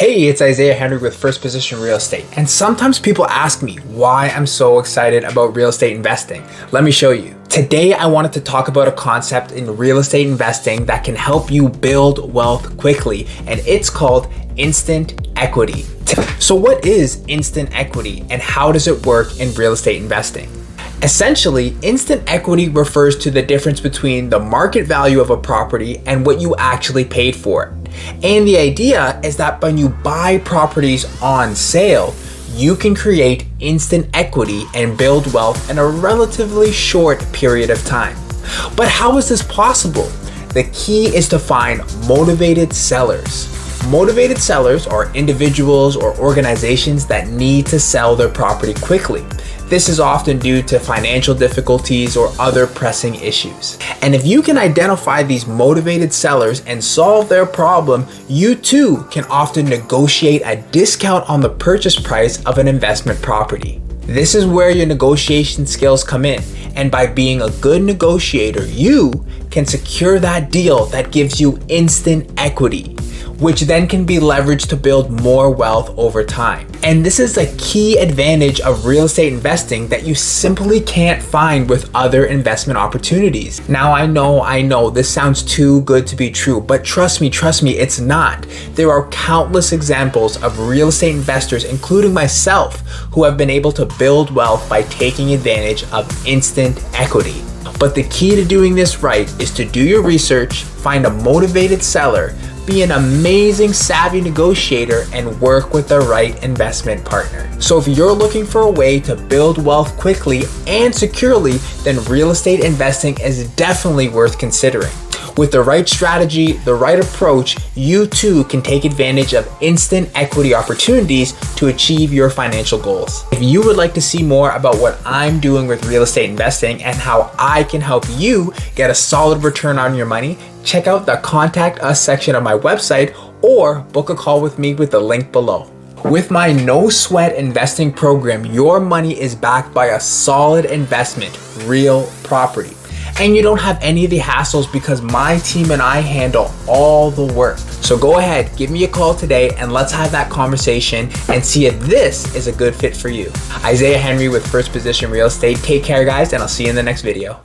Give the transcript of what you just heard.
Hey, it's Isaiah Henry with First Position Real Estate. And sometimes people ask me why I'm so excited about real estate investing. Let me show you. Today, I wanted to talk about a concept in real estate investing that can help you build wealth quickly, and it's called instant equity. So what is instant equity and how does it work in real estate investing? Essentially, instant equity refers to the difference between the market value of a property and what you actually paid for it. And the idea is that when you buy properties on sale, you can create instant equity and build wealth in a relatively short period of time. But how is this possible? The key is to find motivated sellers. Motivated sellers are individuals or organizations that need to sell their property quickly. This is often due to financial difficulties or other pressing issues. And if you can identify these motivated sellers and solve their problem, you too can often negotiate a discount on the purchase price of an investment property. This is where your negotiation skills come in. And by being a good negotiator, you can secure that deal that gives you instant equity, which then can be leveraged to build more wealth over time. And this is a key advantage of real estate investing that you simply can't find with other investment opportunities. Now, I know, this sounds too good to be true, but trust me, it's not. There are countless examples of real estate investors, including myself, who have been able to build wealth by taking advantage of instant equity. But the key to doing this right is to do your research, find a motivated seller, be an amazing savvy negotiator, and work with the right investment partner. So if you're looking for a way to build wealth quickly and securely, then real estate investing is definitely worth considering. With the right strategy, the right approach, you too can take advantage of instant equity opportunities to achieve your financial goals. If you would like to see more about what I'm doing with real estate investing and how I can help you get a solid return on your money, check out the Contact Us section of my website or book a call with me with the link below. With my no sweat investing program, your money is backed by a solid investment, real property. And you don't have any of the hassles because my team and I handle all the work. So go ahead, give me a call today and let's have that conversation and see if this is a good fit for you. Isaiah Henry with First Position Real Estate. Take care, guys, and I'll see you in the next video.